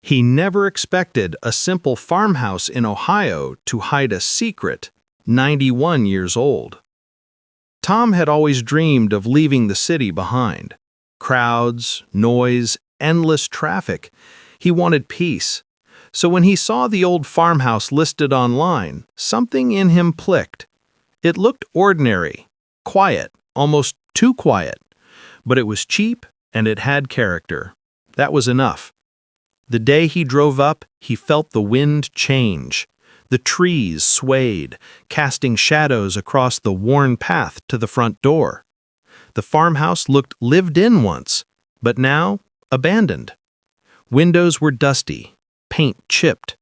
He never expected a simple farmhouse in Ohio to hide a secret 91 years old. Tom had always dreamed of leaving the city behind. Crowds, noise, endless traffic. He wanted peace. So when he saw the old farmhouse listed online, something in him clicked. It looked ordinary, quiet, almost too quiet. But it was cheap and it had character. That was enough. The day he drove up, he felt the wind change. The trees swayed, casting shadows across the worn path to the front door. The farmhouse looked lived in once, but now abandoned. Windows were dusty, paint chipped.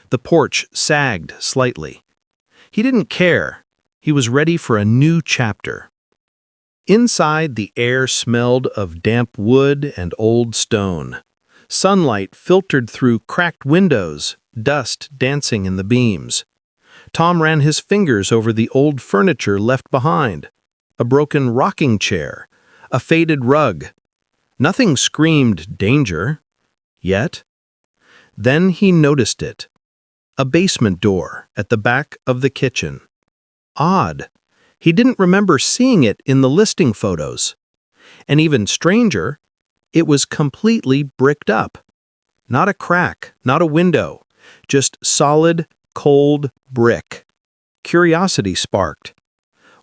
The porch sagged slightly. He didn't care. He was ready for a new chapter. Inside, the air smelled of damp wood and old stone. Sunlight filtered through cracked windows, dust dancing in the beams. Tom ran his fingers over the old furniture left behind. A broken rocking chair, a faded rug. Nothing screamed danger. Yet. Then he noticed it. A basement door at the back of the kitchen. Odd. He didn't remember seeing it in the listing photos. And even stranger, it was completely bricked up. Not a crack, not a window, just solid, cold brick. Curiosity sparked.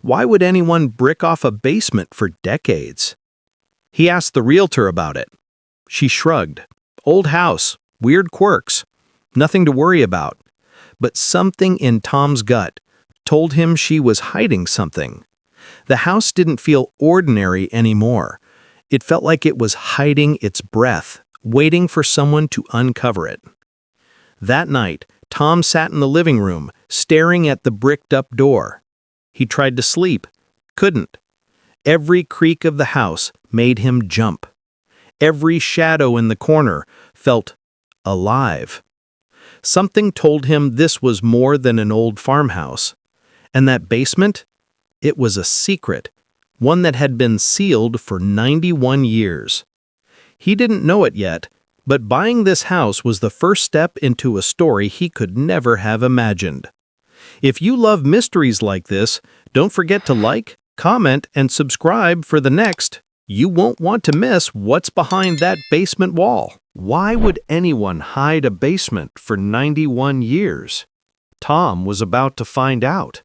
Why would anyone brick off a basement for decades? He asked the realtor about it. She shrugged. Old house, weird quirks, nothing to worry about. But something in Tom's gut told him she was hiding something. The house didn't feel ordinary anymore. It felt like it was hiding its breath, waiting for someone to uncover it. That night, Tom sat in the living room, staring at the bricked-up door. He tried to sleep, couldn't. Every creak of the house made him jump. Every shadow in the corner felt alive. Something told him this was more than an old farmhouse. And that basement? It was a secret. One that had been sealed for 91 years. He didn't know it yet, but buying this house was the first step into a story he could never have imagined. If you love mysteries like this, don't forget to like, comment, and subscribe for the next. You won't want to miss what's behind that basement wall. Why would anyone hide a basement for 91 years? Tom was about to find out.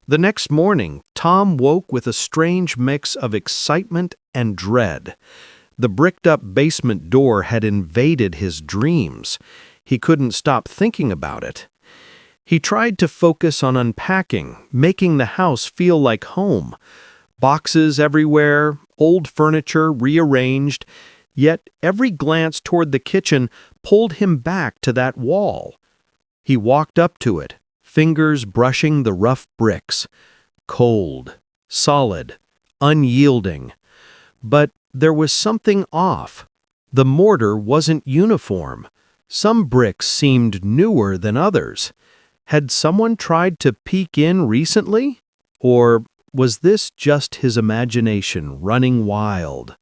The next morning, Tom woke with a strange mix of excitement and dread. The bricked-up basement door had invaded his dreams. He couldn't stop thinking about it. He tried to focus on unpacking, making the house feel like home. Boxes everywhere, old furniture rearranged, yet every glance toward the kitchen pulled him back to that wall. He walked up to it, fingers brushing the rough bricks. Cold, solid, unyielding. But there was something off. The mortar wasn't uniform. Some bricks seemed newer than others. Had someone tried to peek in recently? Or was this just his imagination running wild?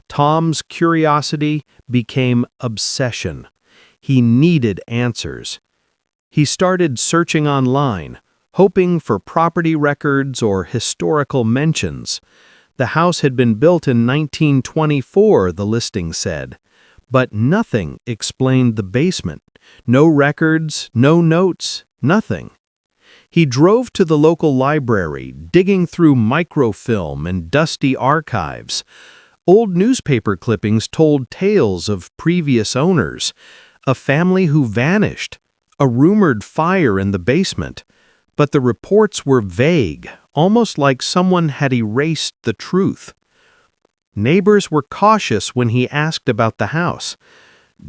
Tom's curiosity became obsession. He needed answers. He started searching online, hoping for property records or historical mentions. The house had been built in 1924, the listing said, but nothing explained the basement. No records, no notes, nothing. He drove to the local library, digging through microfilm and dusty archives. Old newspaper clippings told tales of previous owners, a family who vanished, a rumored fire in the basement. But the reports were vague, almost like someone had erased the truth. Neighbors were cautious when he asked about the house.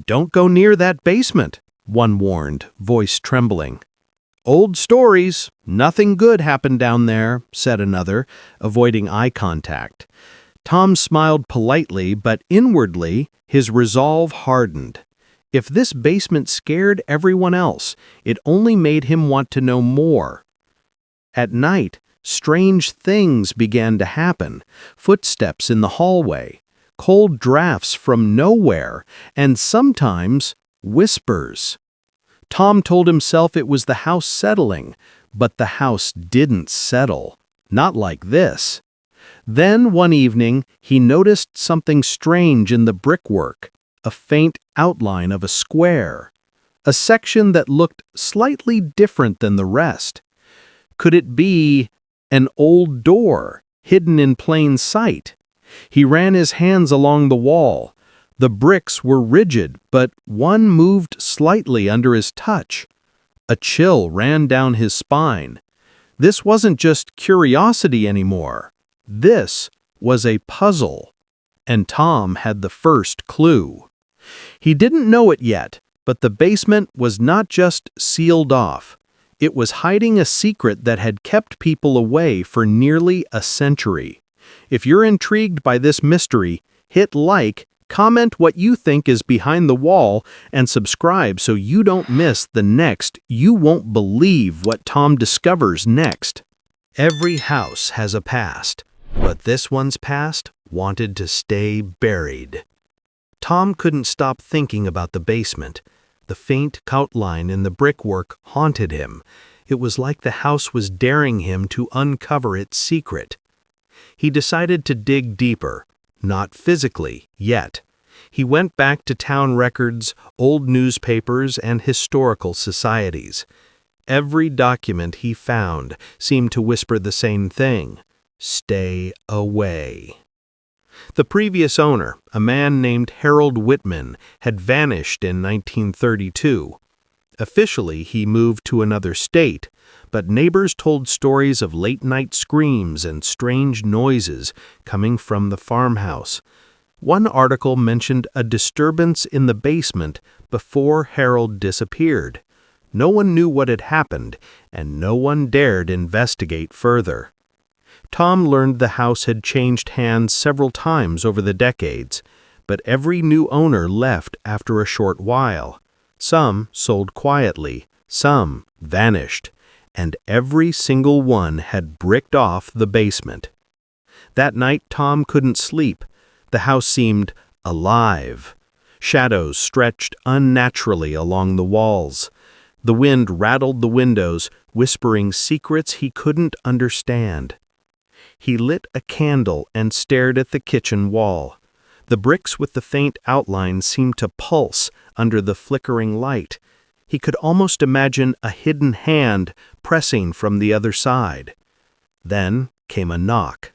"Don't go near that basement," one warned, voice trembling. "Old stories, nothing good happened down there," said another, avoiding eye contact. Tom smiled politely, but inwardly, his resolve hardened. If this basement scared everyone else, it only made him want to know more. At night, strange things began to happen. Footsteps in the hallway, cold drafts from nowhere, and sometimes whispers. Tom told himself it was the house settling, but the house didn't settle. Not like this. Then, one evening, he noticed something strange in the brickwork, a faint outline of a square, a section that looked slightly different than the rest. Could it be an old door, hidden in plain sight? He ran his hands along the wall. The bricks were rigid, but one moved slightly under his touch. A chill ran down his spine. This wasn't just curiosity anymore. This was a puzzle. And Tom had the first clue. He didn't know it yet, but the basement was not just sealed off. It was hiding a secret that had kept people away for nearly a century. If you're intrigued by this mystery, hit like, comment what you think is behind the wall, and subscribe so you don't miss the next. You won't believe what Tom discovers next. Every house has a past, but this one's past wanted to stay buried. Tom couldn't stop thinking about the basement. The faint outline in the brickwork haunted him. It was like the house was daring him to uncover its secret. He decided to dig deeper, not physically, yet. He went back to town records, old newspapers, and historical societies. Every document he found seemed to whisper the same thing: stay away. The previous owner, a man named Harold Whitman, had vanished in 1932. Officially, he moved to another state, but neighbors told stories of late-night screams and strange noises coming from the farmhouse. One article mentioned a disturbance in the basement before Harold disappeared. No one knew what had happened, and no one dared investigate further. Tom learned the house had changed hands several times over the decades, but every new owner left after a short while. Some sold quietly, some vanished, and every single one had bricked off the basement. That night Tom couldn't sleep. The house seemed alive. Shadows stretched unnaturally along the walls. The wind rattled the windows, whispering secrets he couldn't understand. He lit a candle and stared at the kitchen wall. The bricks with the faint outline seemed to pulse under the flickering light. He could almost imagine a hidden hand pressing from the other side. Then came a knock.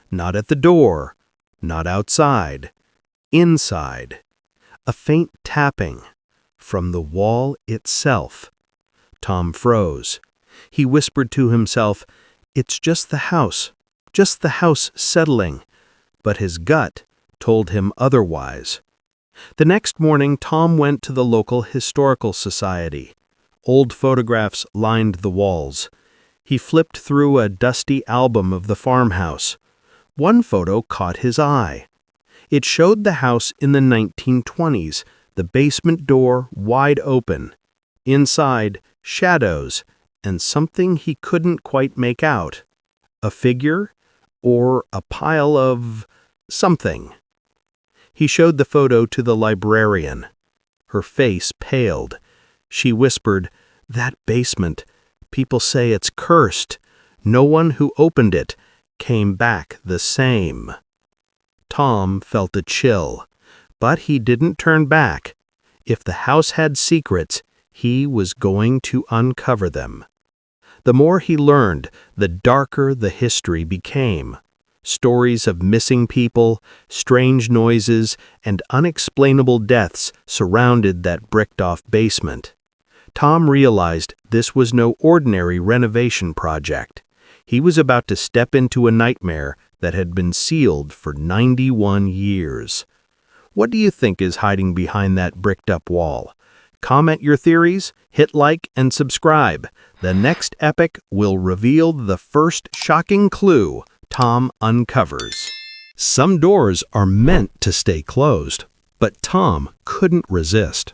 Not at the door, not outside, inside. A faint tapping from the wall itself. Tom froze. He whispered to himself, "It's just the house settling." But his gut told him otherwise. The next morning, Tom went to the local historical society. Old photographs lined the walls. He flipped through a dusty album of the farmhouse. One photo caught his eye. It showed the house in the 1920s, the basement door wide open. Inside, shadows, and something he couldn't quite make out. A figure? Or a pile of something. He showed the photo to the librarian. Her face paled. She whispered, "That basement. People say it's cursed. No one who opened it came back the same." Tom felt a chill, but he didn't turn back. If the house had secrets, he was going to uncover them. The more he learned, the darker the history became. Stories of missing people, strange noises, and unexplainable deaths surrounded that bricked-off basement. Tom realized this was no ordinary renovation project. He was about to step into a nightmare that had been sealed for 91 years. What do you think is hiding behind that bricked-up wall? Comment your theories, hit like, and subscribe. The next epic will reveal the first shocking clue Tom uncovers. Some doors are meant to stay closed, but Tom couldn't resist.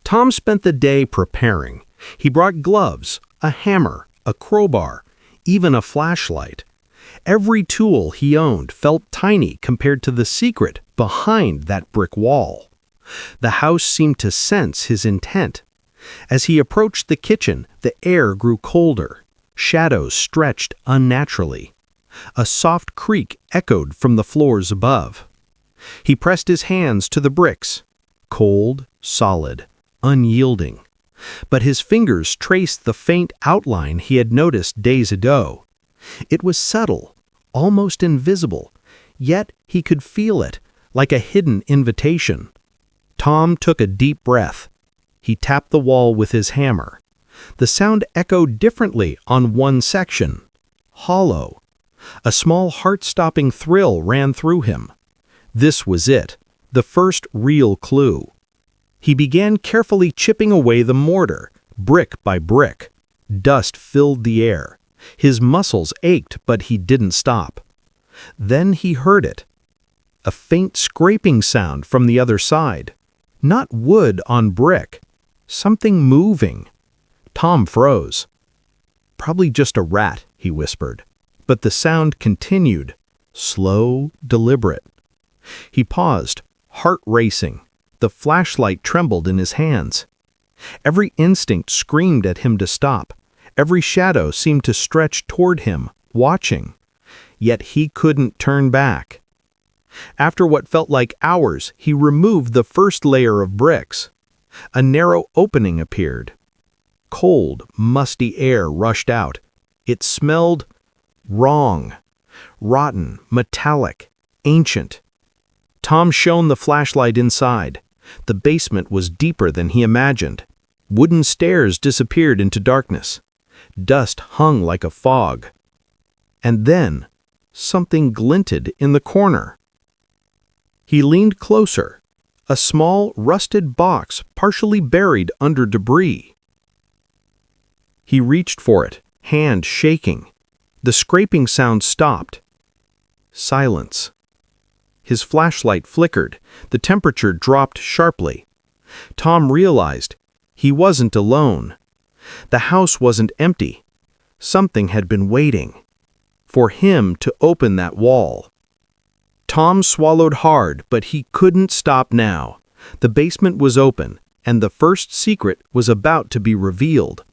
Tom spent the day preparing. He brought gloves, a hammer, a crowbar, even a flashlight. Every tool he owned felt tiny compared to the secret behind that brick wall. The house seemed to sense his intent. As he approached the kitchen, the air grew colder. Shadows stretched unnaturally. A soft creak echoed from the floors above. He pressed his hands to the bricks. Cold, solid, unyielding. But his fingers traced the faint outline he had noticed days ago. It was subtle, almost invisible, yet he could feel it, like a hidden invitation. Tom took a deep breath. He tapped the wall with his hammer. The sound echoed differently on one section. Hollow. A small heart-stopping thrill ran through him. This was it, the first real clue. He began carefully chipping away the mortar, brick by brick. Dust filled the air. His muscles ached, but he didn't stop. Then he heard it. A faint scraping sound from the other side. Not wood on brick. Something moving. Tom froze. "Probably just a rat," he whispered. But the sound continued, slow, deliberate. He paused, heart racing. The flashlight trembled in his hands. Every instinct screamed at him to stop. Every shadow seemed to stretch toward him, watching. Yet he couldn't turn back. After what felt like hours, he removed the first layer of bricks. A narrow opening appeared. Cold, musty air rushed out. It smelled wrong. Rotten, metallic, ancient. Tom shone the flashlight inside. The basement was deeper than he imagined. Wooden stairs disappeared into darkness. Dust hung like a fog. And then, something glinted in the corner. He leaned closer. A small, rusted box partially buried under debris. He reached for it, hand shaking. The scraping sound stopped. Silence. His flashlight flickered. The temperature dropped sharply. Tom realized he wasn't alone. The house wasn't empty. Something had been waiting for him to open that wall. Tom swallowed hard, but he couldn't stop now. The basement was open, and the first secret was about to be revealed.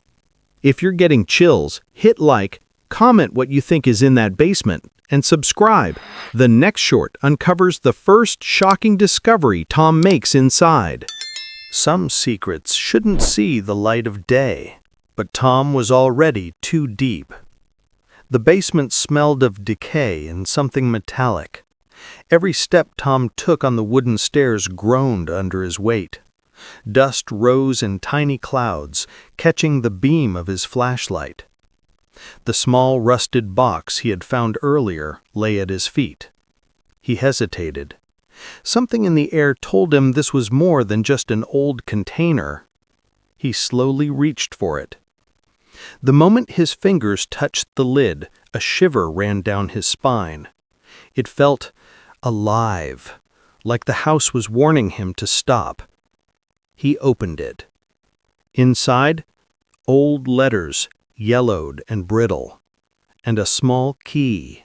If you're getting chills, hit like, comment what you think is in that basement, and subscribe. The next short uncovers the first shocking discovery Tom makes inside. Some secrets shouldn't see the light of day, but Tom was already too deep. The basement smelled of decay and something metallic. Every step Tom took on the wooden stairs groaned under his weight. Dust rose in tiny clouds, catching the beam of his flashlight. The small rusted box he had found earlier lay at his feet. He hesitated. Something in the air told him this was more than just an old container. He slowly reached for it. The moment his fingers touched the lid, a shiver ran down his spine. It felt alive, like the house was warning him to stop. He opened it. Inside, old letters, yellowed and brittle, and a small key.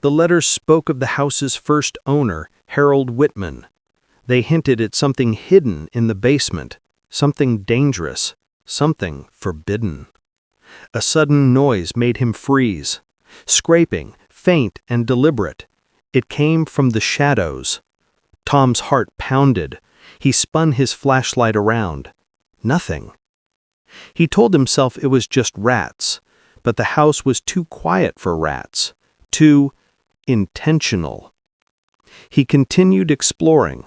The letters spoke of the house's first owner, Harold Whitman. They hinted at something hidden in the basement, something dangerous, something forbidden. A sudden noise made him freeze. Scraping, faint and deliberate. It came from the shadows. Tom's heart pounded. He spun his flashlight around. Nothing. He told himself it was just rats, but the house was too quiet for rats, too intentional. He continued exploring.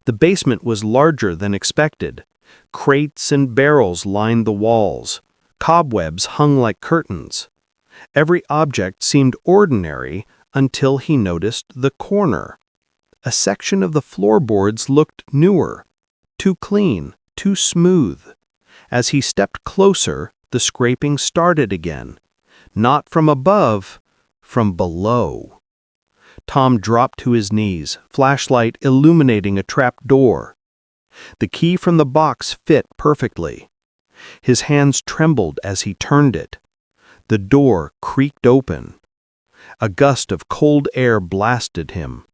The basement was larger than expected. Crates and barrels lined the walls. Cobwebs hung like curtains. Every object seemed ordinary until he noticed the corner. A section of the floorboards looked newer, too clean, too smooth. As he stepped closer, the scraping started again. Not from above, from below. Tom dropped to his knees, flashlight illuminating a trap door. The key from the box fit perfectly. His hands trembled as he turned it. The door creaked open. A gust of cold air blasted him.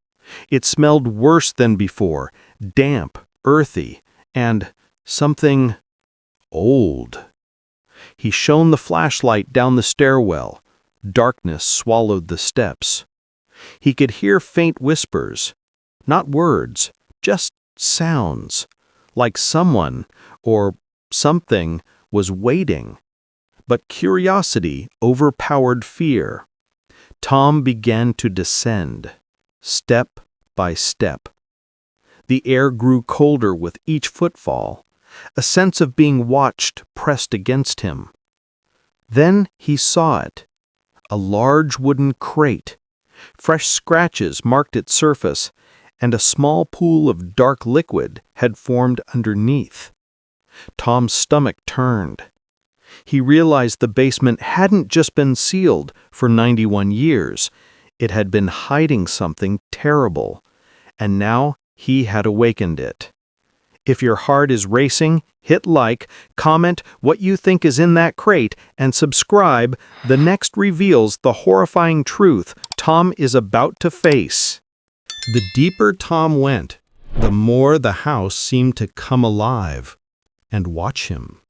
It smelled worse than before, damp, earthy and something old. He shone the flashlight down the stairwell. Darkness swallowed the steps. He could hear faint whispers, not words, just sounds, like someone or something was waiting. But curiosity overpowered fear. Tom began to descend, step by step. The air grew colder with each footfall. A sense of being watched pressed against him. Then he saw it. A large wooden crate. Fresh scratches marked its surface, and a small pool of dark liquid had formed underneath. Tom's stomach turned. He realized the basement hadn't just been sealed for 91 years. It had been hiding something terrible, and now he had awakened it. If your heart is racing, hit like, comment what you think is in that crate, and subscribe. The next reveals the horrifying truth Tom is about to face. The deeper Tom went, the more the house seemed to come alive and watch him.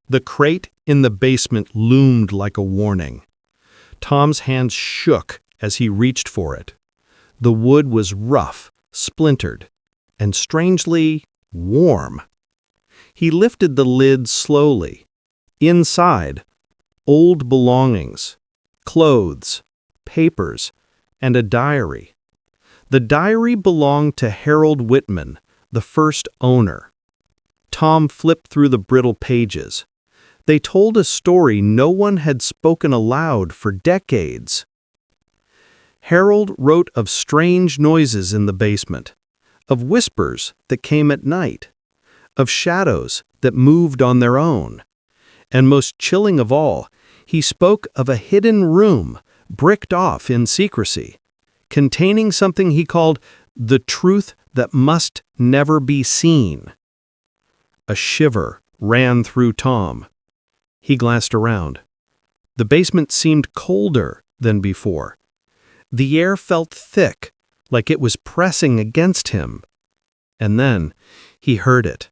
The crate in the basement loomed like a warning. Tom's hands shook as he reached for it. The wood was rough, splintered, and strangely warm. He lifted the lid slowly. Inside, old belongings, clothes, papers, and a diary. The diary belonged to Harold Whitman, the first owner. Tom flipped through the brittle pages. They told a story no one had spoken aloud for decades. Harold wrote of strange noises in the basement, of whispers that came at night, of shadows that moved on their own. And most chilling of all, he spoke of a hidden room, bricked off in secrecy, containing something he called the truth that must never be seen. A shiver ran through Tom. He glanced around. The basement seemed colder than before. The air felt thick, like it was pressing against him. And then he heard it.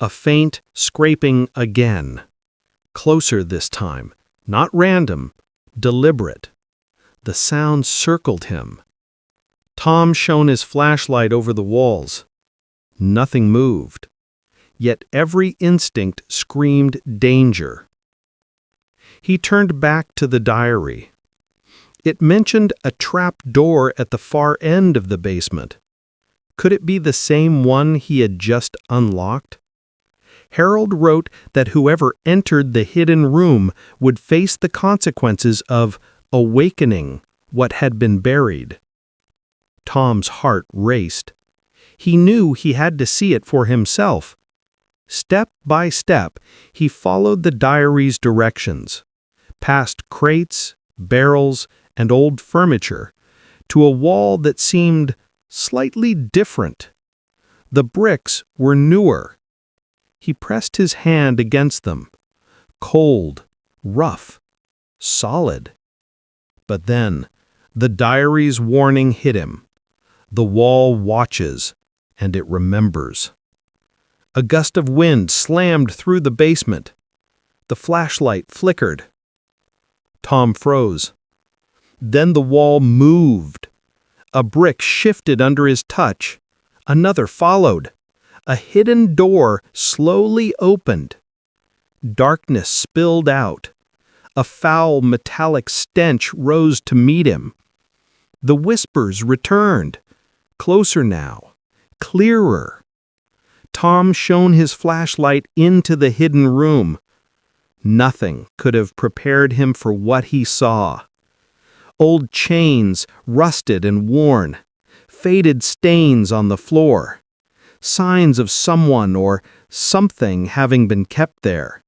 A faint scraping again. Closer this time, not random, deliberate. The sound circled him. Tom shone his flashlight over the walls. Nothing moved. Yet every instinct screamed danger. He turned back to the diary. It mentioned a trap door at the far end of the basement. Could it be the same one he had just unlocked? Harold wrote that whoever entered the hidden room would face the consequences of awakening what had been buried. Tom's heart raced. He knew he had to see it for himself. Step by step, he followed the diary's directions, past crates, barrels, and old furniture, to a wall that seemed slightly different. The bricks were newer. He pressed his hand against them, cold, rough, solid. But then, the diary's warning hit him. The wall watches, and it remembers. A gust of wind slammed through the basement. The flashlight flickered. Tom froze. Then the wall moved. A brick shifted under his touch. Another followed. A hidden door slowly opened. Darkness spilled out. A foul metallic stench rose to meet him. The whispers returned. Closer now. Clearer. Tom shone his flashlight into the hidden room. Nothing could have prepared him for what he saw. Old chains, rusted and worn. Faded stains on the floor. Signs of someone or something having been kept there.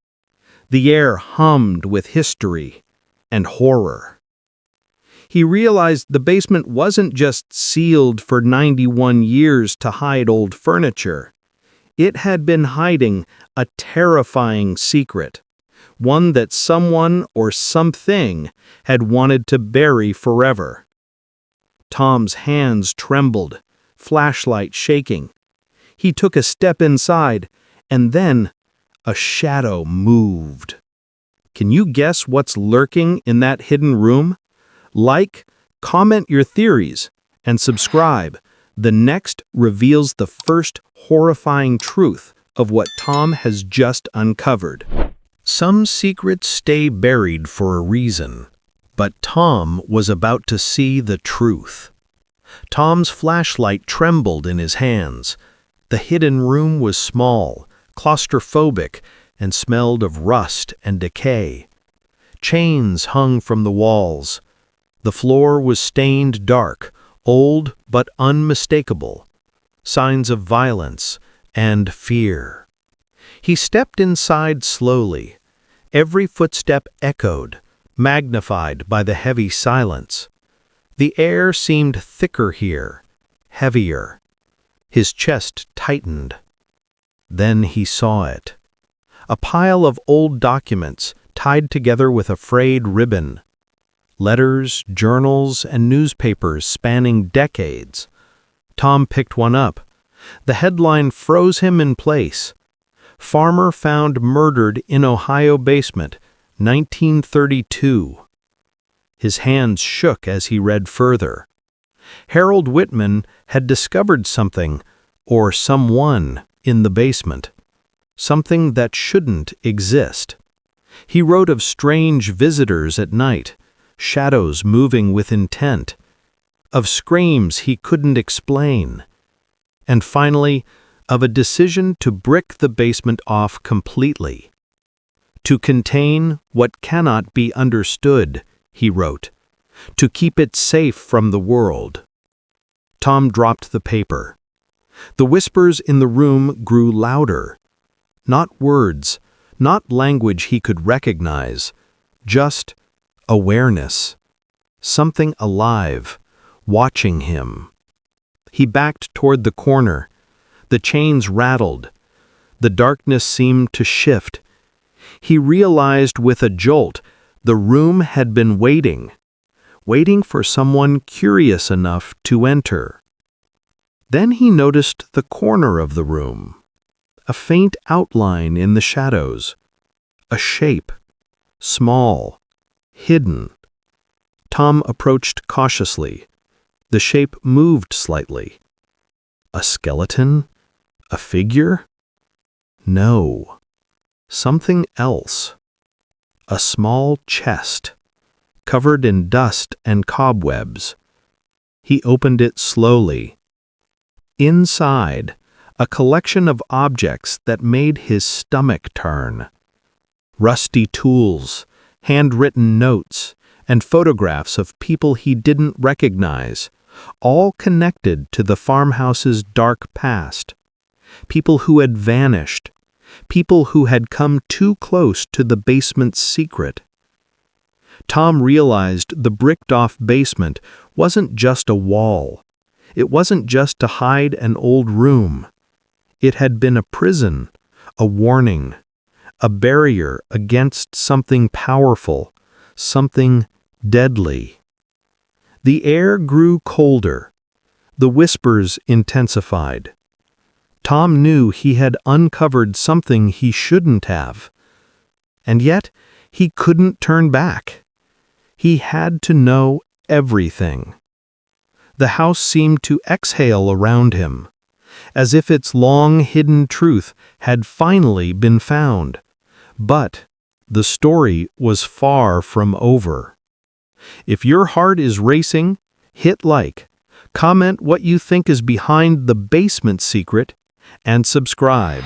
The air hummed with history and horror. He realized the basement wasn't just sealed for 91 years to hide old furniture. It had been hiding a terrifying secret, one that someone or something had wanted to bury forever. Tom's hands trembled, flashlight shaking. He took a step inside, and then a shadow moved. Can you guess what's lurking in that hidden room? Like, comment your theories, and subscribe. The next reveals the first horrifying truth of what Tom has just uncovered. Some secrets stay buried for a reason, but Tom was about to see the truth. Tom's flashlight trembled in his hands. The hidden room was small, claustrophobic, and smelled of rust and decay. Chains hung from the walls. The floor was stained dark, old but unmistakable. Signs of violence and fear. He stepped inside slowly. Every footstep echoed, magnified by the heavy silence. The air seemed thicker here, heavier. His chest tightened. Then he saw it. A pile of old documents tied together with a frayed ribbon. Letters, journals, and newspapers spanning decades. Tom picked one up. The headline froze him in place. Farmer found murdered in Ohio basement, 1932. His hands shook as he read further. Harold Whitman had discovered something, or someone, in the basement. Something that shouldn't exist. He wrote of strange visitors at night, shadows moving with intent, of screams he couldn't explain, and finally, of a decision to brick the basement off completely. To contain what cannot be understood, he wrote, to keep it safe from the world. Tom dropped the paper. The whispers in the room grew louder. Not words, not language he could recognize, just awareness. Something alive, watching him. He backed toward the corner. The chains rattled. The darkness seemed to shift. He realized with a jolt the room had been waiting for someone curious enough to enter. Then he noticed the corner of the room, a faint outline in the shadows, a shape, small, hidden. Tom approached cautiously. The shape moved slightly. A skeleton? A figure? No. Something else. A small chest, covered in dust and cobwebs. He opened it slowly. Inside, a collection of objects that made his stomach turn. Rusty tools, handwritten notes, and photographs of people he didn't recognize, all connected to the farmhouse's dark past. People who had vanished. People who had come too close to the basement's secret. Tom realized the bricked-off basement wasn't just a wall. It wasn't just to hide an old room. It had been a prison, a warning, a barrier against something powerful, something deadly. The air grew colder. The whispers intensified. Tom knew he had uncovered something he shouldn't have. And yet, he couldn't turn back. He had to know everything. The house seemed to exhale around him, as if its long-hidden truth had finally been found. But the story was far from over. If your heart is racing, hit like, comment what you think is behind the basement secret, and subscribe.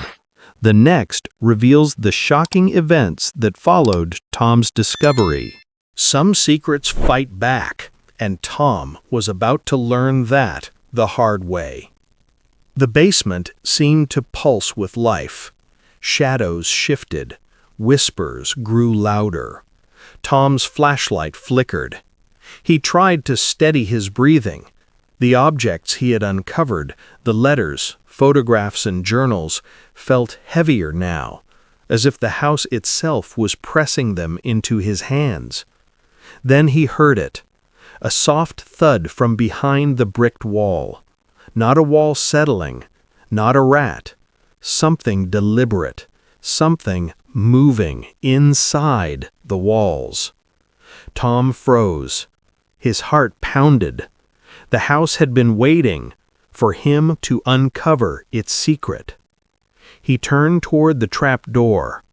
The next reveals the shocking events that followed Tom's discovery. Some secrets fight back, and Tom was about to learn that the hard way. The basement seemed to pulse with life. Shadows shifted. Whispers grew louder. Tom's flashlight flickered. He tried to steady his breathing. The objects he had uncovered, the letters, photographs, and journals, felt heavier now, as if the house itself was pressing them into his hands. Then he heard it, a soft thud from behind the bricked wall. Not a wall settling, Not a rat. Something deliberate. Something moving inside the walls. Tom froze. His heart pounded. The house had been waiting for him to uncover its secret. He turned toward the trap door.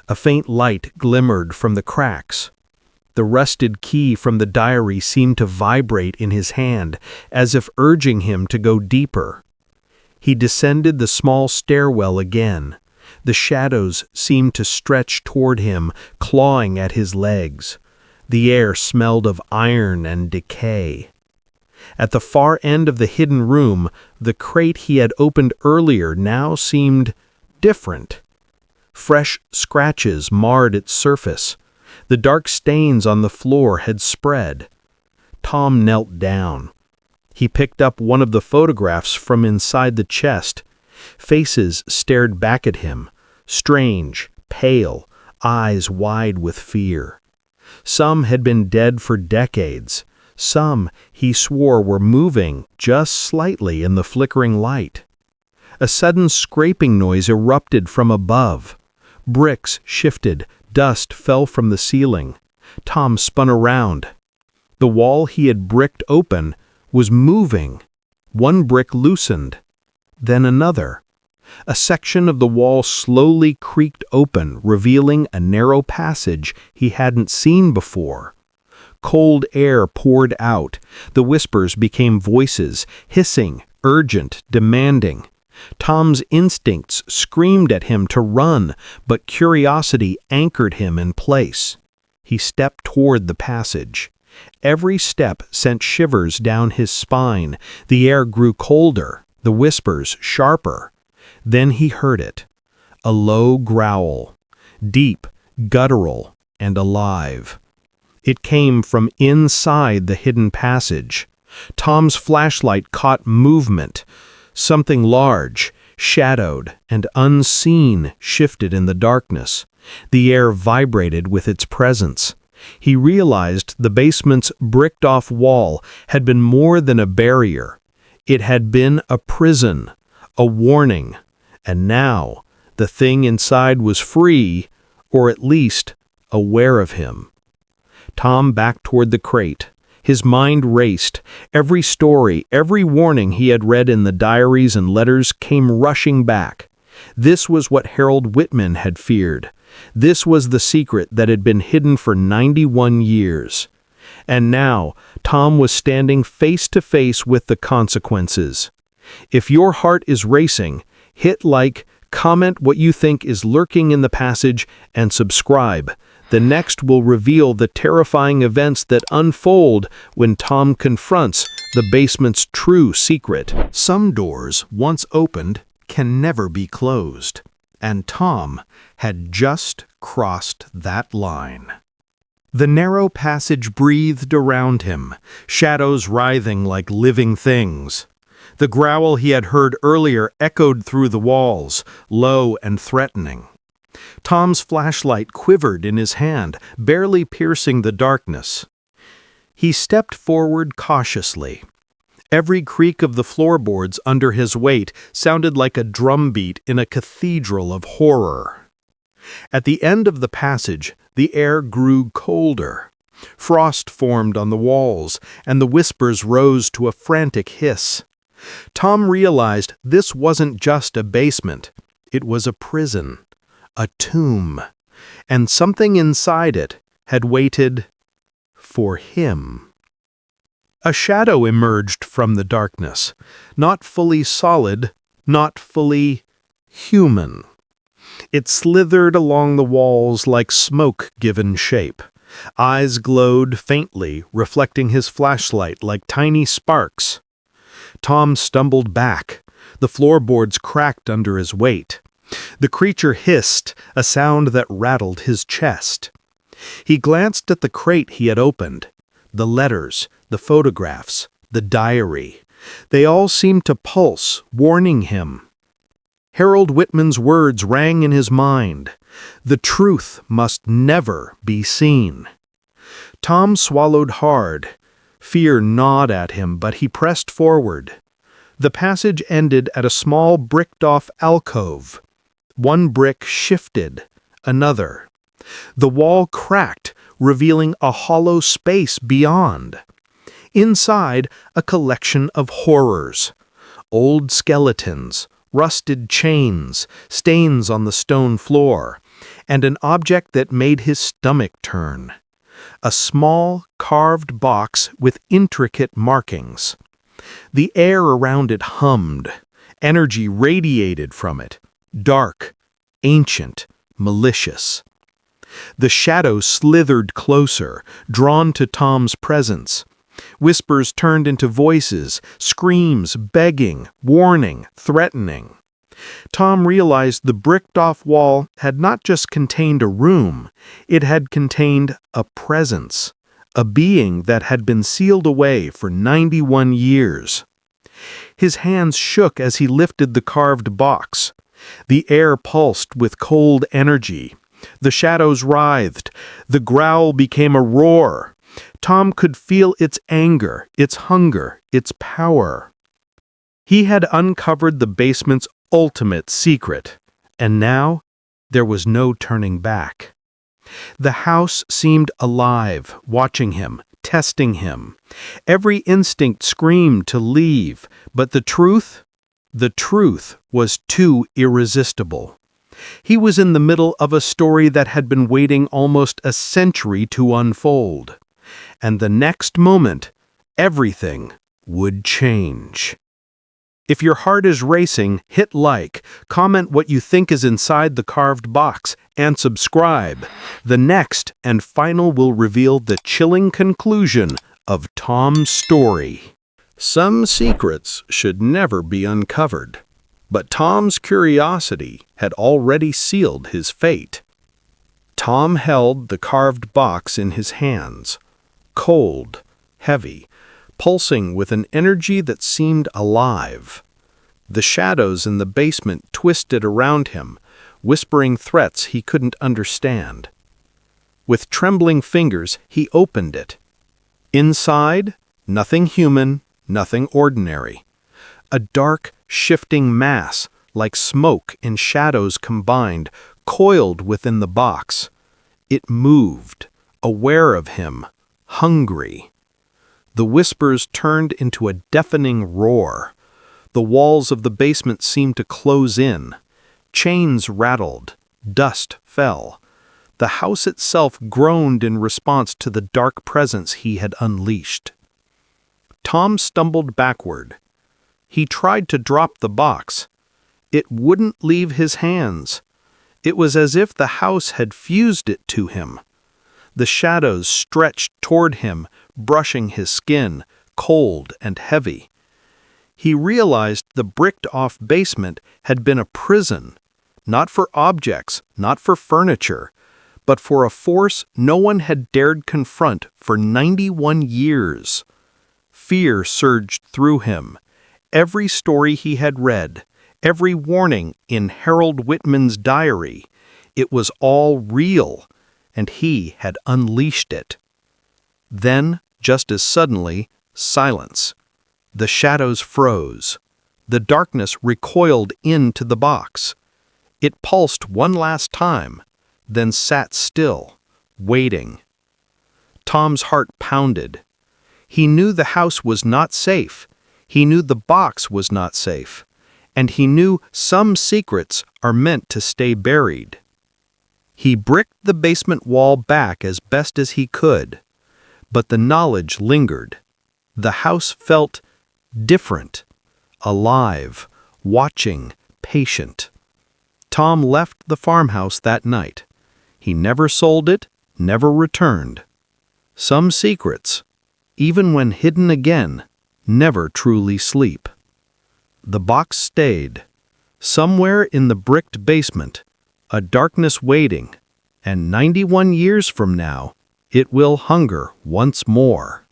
A faint light glimmered from the cracks. The rusted key from the diary seemed to vibrate in his hand, as if urging him to go deeper. He descended the small stairwell again. The shadows seemed to stretch toward him, clawing at his legs. The air smelled of iron and decay. At the far end of the hidden room, the crate he had opened earlier now seemed different. Fresh scratches marred its surface. The dark stains on the floor had spread. Tom knelt down. He picked up one of the photographs from inside the chest. Faces stared back at him, strange, pale, eyes wide with fear. Some had been dead for decades. Some, he swore, were moving just slightly in the flickering light. A sudden scraping noise erupted from above. Bricks shifted, dust fell from the ceiling. Tom spun around. The wall he had bricked open was moving. One brick loosened, then another. A section of the wall slowly creaked open, revealing a narrow passage he hadn't seen before. Cold air poured out. The whispers became voices, hissing, urgent, demanding. Tom's instincts screamed at him to run, but curiosity anchored him in place. He stepped toward the passage. Every step sent shivers down his spine. The air grew colder, the whispers sharper. Then he heard it. A low growl, deep, guttural, and alive. It came from inside the hidden passage. Tom's flashlight caught movement. Something large, shadowed, and unseen shifted in the darkness. The air vibrated with its presence. He realized the basement's bricked-off wall had been more than a barrier. It had been a prison, a warning. And now, the thing inside was free, or at least aware of him. Tom backed toward the crate. His mind raced. Every story, every warning he had read in the diaries and letters came rushing back. This was what Harold Whitman had feared. This was the secret that had been hidden for 91 years. And now, Tom was standing face to face with the consequences. If your heart is racing, hit like, comment what you think is lurking in the passage, and subscribe. The next will reveal the terrifying events that unfold when Tom confronts the basement's true secret. Some doors, once opened, can never be closed. And Tom had just crossed that line. The narrow passage breathed around him, shadows writhing like living things. The growl he had heard earlier echoed through the walls, low and threatening. Tom's flashlight quivered in his hand, barely piercing the darkness. He stepped forward cautiously. Every creak of the floorboards under his weight sounded like a drumbeat in a cathedral of horror. At the end of the passage, the air grew colder. Frost formed on the walls, and the whispers rose to a frantic hiss. Tom realized this wasn't just a basement. It was a prison, a tomb, and something inside it had waited for him. A shadow emerged from the darkness, not fully solid, not fully human. It slithered along the walls like smoke given shape. Eyes glowed faintly, reflecting his flashlight like tiny sparks. Tom stumbled back. The floorboards cracked under his weight. The creature hissed, a sound that rattled his chest. He glanced at the crate he had opened. The letters, the photographs, the diary. They all seemed to pulse, warning him. Harold Whitman's words rang in his mind. The truth must never be seen. Tom swallowed hard. Fear gnawed at him, but he pressed forward. The passage ended at a small bricked-off alcove. One brick shifted, another. The wall cracked, revealing a hollow space beyond. Inside, a collection of horrors. Old skeletons, rusted chains, stains on the stone floor, and an object that made his stomach turn. A small, carved box with intricate markings. The air around it hummed. Energy radiated from it. Dark, ancient, malicious. The shadow slithered closer, drawn to Tom's presence. Whispers turned into voices, screams, begging, warning, threatening. Tom realized the bricked-off wall had not just contained a room, it had contained a presence, a being that had been sealed away for 91 years. His hands shook as he lifted the carved box. The air pulsed with cold energy. The shadows writhed. The growl became a roar. Tom could feel its anger, its hunger, its power. He had uncovered the basement's ultimate secret, and now there was no turning back. The house seemed alive, watching him, testing him. Every instinct screamed to leave, but the truth was too irresistible. He was in the middle of a story that had been waiting almost a century to unfold. And the next moment, everything would change. If your heart is racing, hit like, comment what you think is inside the carved box, and subscribe. The next and final will reveal the chilling conclusion of Tom's story. Some secrets should never be uncovered, but Tom's curiosity had already sealed his fate. Tom held the carved box in his hands, cold, heavy, pulsing with an energy that seemed alive. The shadows in the basement twisted around him, whispering threats he couldn't understand. With trembling fingers, he opened it. Inside, nothing human, nothing ordinary. A dark, shifting mass, like smoke and shadows combined, coiled within the box. It moved, aware of him, hungry. The whispers turned into a deafening roar. The walls of the basement seemed to close in. Chains rattled. Dust fell. The house itself groaned in response to the dark presence he had unleashed. Tom stumbled backward. He tried to drop the box. It wouldn't leave his hands. It was as if the house had fused it to him. The shadows stretched toward him, brushing his skin, cold and heavy. He realized the bricked-off basement had been a prison, not for objects, not for furniture, but for a force no one had dared confront for 91 years. Fear surged through him. Every story he had read, every warning in Harold Whitman's diary, it was all real, and he had unleashed it. Then, just as suddenly, silence. The shadows froze. The darkness recoiled into the box. It pulsed one last time, then sat still, waiting. Tom's heart pounded. He knew the house was not safe. He knew the box was not safe. And he knew some secrets are meant to stay buried. He bricked the basement wall back as best as he could. But the knowledge lingered. The house felt different, alive, watching, patient. Tom left the farmhouse that night. He never sold it, never returned. Some secrets, even when hidden again, never truly sleep. The box stayed. Somewhere in the bricked basement, a darkness waiting, and 91 years from now, it will hunger once more.